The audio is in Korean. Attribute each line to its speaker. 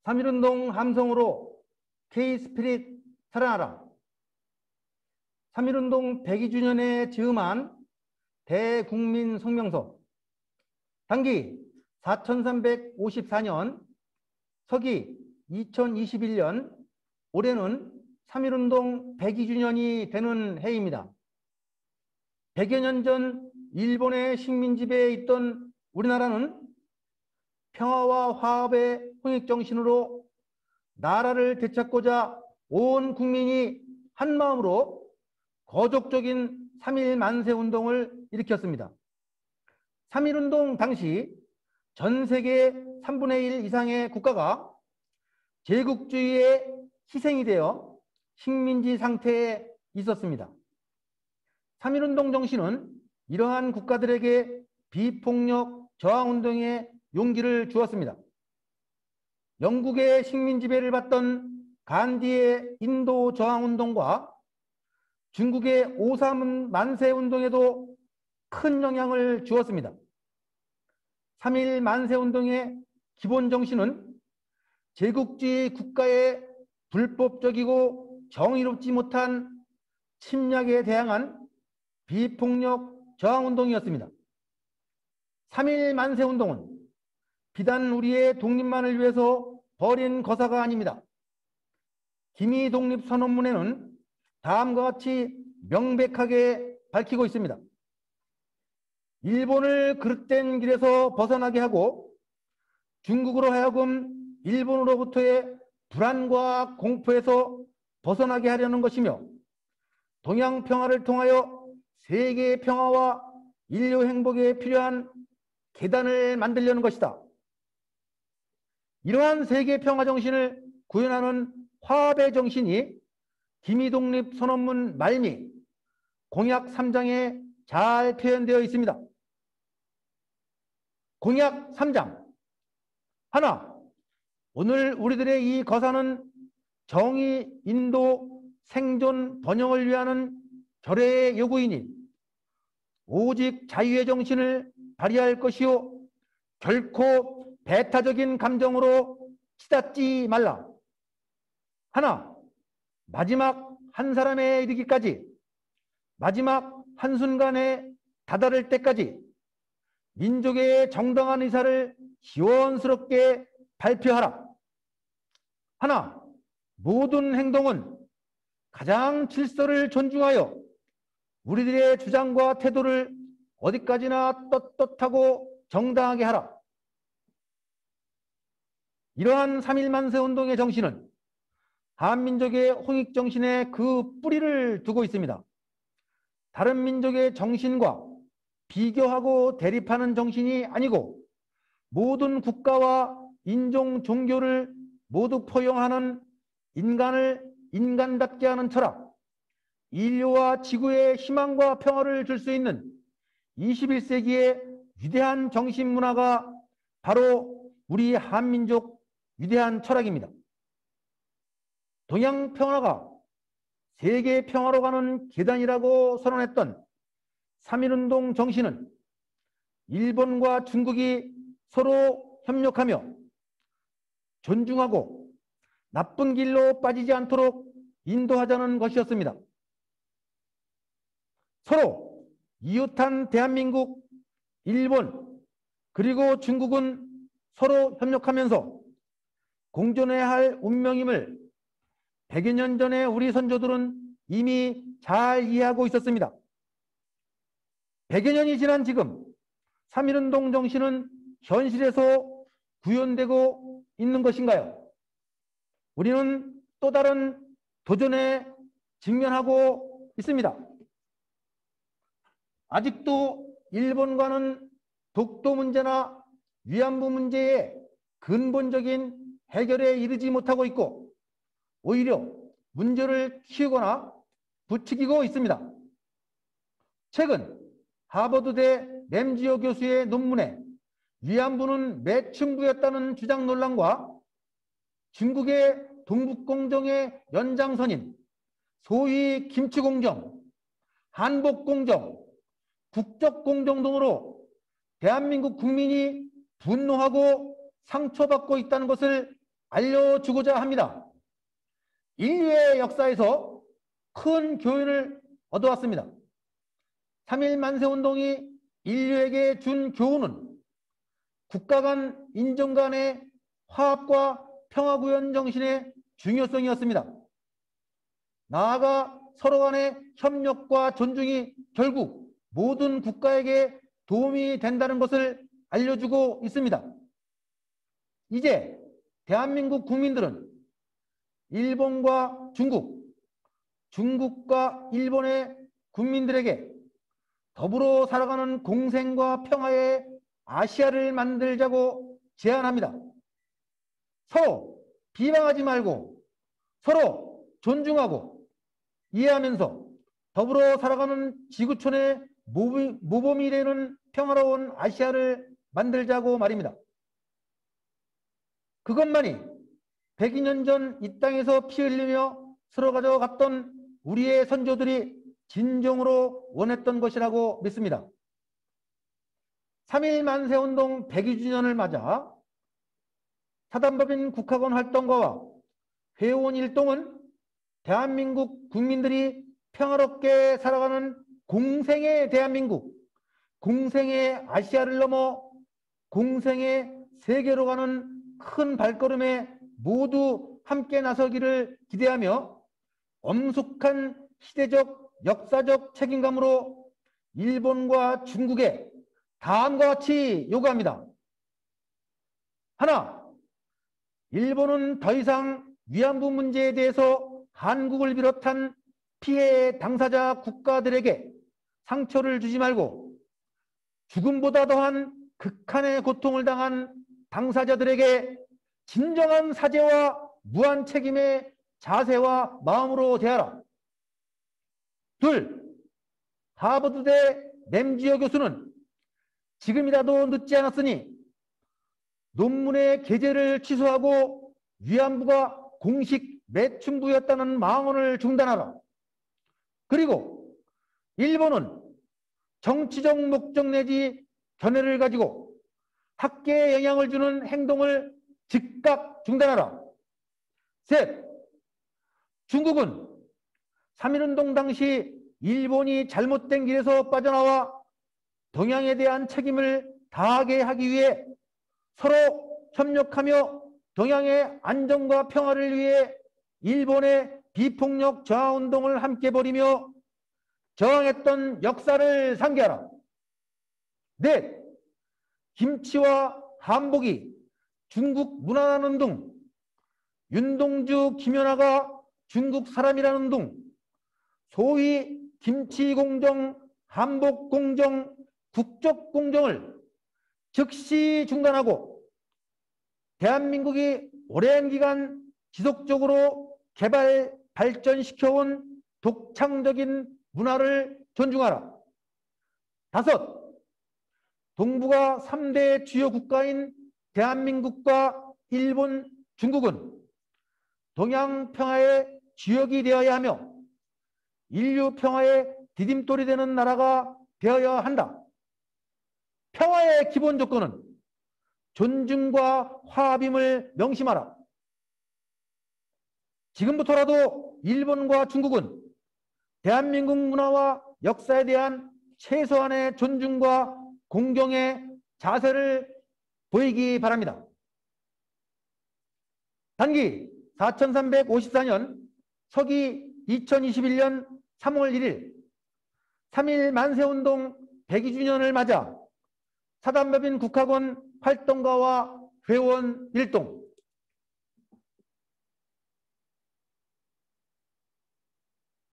Speaker 1: 3.1운동 함성으로 K-스피릿 살아나라. 3.1운동 102주년에 즈음한 대국민 성명서. 당기 4354년, 서기 2021년, 올해는 3.1운동 102주년이 되는 해입니다. 100여 년 전 일본의 식민지배에 있던 우리나라는 평화와 화합의 홍익정신으로 나라를 되찾고자 온 국민이 한마음으로 거족적인 3.1 만세운동을 일으켰습니다. 3.1운동 당시 전 세계 3분의 1 이상의 국가가 제국주의의 희생이 되어 식민지 상태에 있었습니다. 3.1운동 정신은 이러한 국가들에게 비폭력 저항운동의 용기를 주었습니다. 영국의 식민지배를 받던 간디의 인도 저항운동과 중국의 5.3 만세운동에도 큰 영향을 주었습니다. 3.1 만세운동의 기본 정신은 제국주의 국가의 불법적이고 정의롭지 못한 침략에 대항한 비폭력 저항운동이었습니다. 3.1 만세운동은 비단 우리의 독립만을 위해서 벌인 거사가 아닙니다. 기미 독립선언문에는 다음과 같이 명백하게 밝히고 있습니다. 일본을 그릇된 길에서 벗어나게 하고 중국으로 하여금 일본으로부터의 불안과 공포에서 벗어나게 하려는 것이며, 동양 평화를 통하여 세계의 평화와 인류 행복에 필요한 계단을 만들려는 것이다. 이러한 세계 평화 정신을 구현하는 화합의 정신이 기미독립선언문 말미 공약 3장에 잘 표현되어 있습니다. 공약 3장. 하나, 오늘 우리들의 이 거사는 정의, 인도, 생존, 번영을 위하는 절의 요구이니 오직 자유의 정신을 발휘할 것이요 결코 배타적인 감정으로 치닫지 말라. 하나, 마지막 한 사람에 이르기까지, 마지막 한순간에 다다를 때까지 민족의 정당한 의사를 시원스럽게 발표하라. 하나, 모든 행동은 가장 질서를 존중하여 우리들의 주장과 태도를 어디까지나 떳떳하고 정당하게 하라. 이러한 3.1 만세운동의 정신은 한민족의 홍익정신에 그 뿌리를 두고 있습니다. 다른 민족의 정신과 비교하고 대립하는 정신이 아니고 모든 국가와 인종, 종교를 모두 포용하는 인간을 인간답게 하는 철학, 인류와 지구의 희망과 평화를 줄 수 있는 21세기의 위대한 정신문화가 바로 우리 한민족 위대한 철학입니다. 동양 평화가 세계 평화로 가는 계단이라고 선언했던 3.1운동 정신은 일본과 중국이 서로 협력하며 존중하고 나쁜 길로 빠지지 않도록 인도하자는 것이었습니다. 서로 이웃한 대한민국, 일본, 그리고 중국은 서로 협력하면서 공존해야 할 운명임을 100여 년 전에 우리 선조들은 이미 잘 이해하고 있었습니다. 100여 년이 지난 지금 3.1운동 정신은 현실에서 구현되고 있는 것인가요? 우리는 또 다른 도전에 직면하고 있습니다. 아직도 일본과는 독도 문제나 위안부 문제의 근본적인 해결에 이르지 못하고 있고 오히려 문제를 키우거나 부추기고 있습니다. 최근 하버드대 램지오 교수의 논문에 위안부는 매춘부였다는 주장 논란과 중국의 동북공정의 연장선인 소위 김치공정, 한복공정, 국적공정 등으로 대한민국 국민이 분노하고 상처받고 있다는 것을 알려주고자 합니다. 인류의 역사에서 큰 교훈을 얻어왔습니다. 3.1 만세운동이 인류에게 준 교훈은 국가 간 인종 간의 화합과 평화구현 정신의 중요성이었습니다. 나아가 서로 간의 협력과 존중이 결국 모든 국가에게 도움이 된다는 것을 알려주고 있습니다. 이제 대한민국 국민들은 일본과 중국, 중국과 일본의 국민들에게 더불어 살아가는 공생과 평화의 아시아를 만들자고 제안합니다. 서로 비방하지 말고 서로 존중하고 이해하면서 더불어 살아가는 지구촌의 모범이 되는 평화로운 아시아를 만들자고 말입니다. 그것만이 102년 전 이 땅에서 피 흘리며 서로 가져갔던 우리의 선조들이 진정으로 원했던 것이라고 믿습니다. 3.1 만세운동 102주년을 맞아 사단법인 국학원 활동가와 회원 일동은 대한민국 국민들이 평화롭게 살아가는 공생의 대한민국, 공생의 아시아를 넘어 공생의 세계로 가는 큰 발걸음에 모두 함께 나서기를 기대하며 엄숙한 시대적 역사적 책임감으로 일본과 중국에 다음과 같이 요구합니다. 하나, 일본은 더 이상 위안부 문제에 대해서 한국을 비롯한 피해 당사자 국가들에게 상처를 주지 말고 죽음보다 더한 극한의 고통을 당한 당사자들에게 진정한 사죄와 무한 책임의 자세와 마음으로 대하라. 둘, 하버드대 램지어 교수는 지금이라도 늦지 않았으니 논문의 게재를 취소하고 위안부가 공식 매춘부였다는 망언을 중단하라. 그리고 일본은 정치적 목적 내지 견해를 가지고 학계에 영향을 주는 행동을 즉각 중단하라. 셋, 중국은 3.1운동 당시 일본이 잘못된 길에서 빠져나와 동양에 대한 책임을 다하게 하기 위해 서로 협력하며 동양의 안정과 평화를 위해 일본의 비폭력 저항운동을 함께 벌이며 저항했던 역사를 상기하라. 넷, 김치와 한복이 중국 문화라는 둥, 윤동주 김연아가 중국 사람이라는 둥, 소위 김치공정, 한복공정, 국적공정을 즉시 중단하고 대한민국이 오랜 기간 지속적으로 개발, 발전시켜온 독창적인 문화를 존중하라. 다섯, 동북아 3대 주요 국가인 대한민국과 일본, 중국은 동양 평화의 주역이 되어야 하며 인류 평화의 디딤돌이 되는 나라가 되어야 한다. 평화의 기본 조건은 존중과 화합임을 명심하라. 지금부터라도 일본과 중국은 대한민국 문화와 역사에 대한 최소한의 존중과 공경의 자세를 보이기 바랍니다. 단기 4354년 서기 2021년 3월 1일 3.1 만세운동 102주년을 맞아 사단법인 국학원 활동가와 회원 일동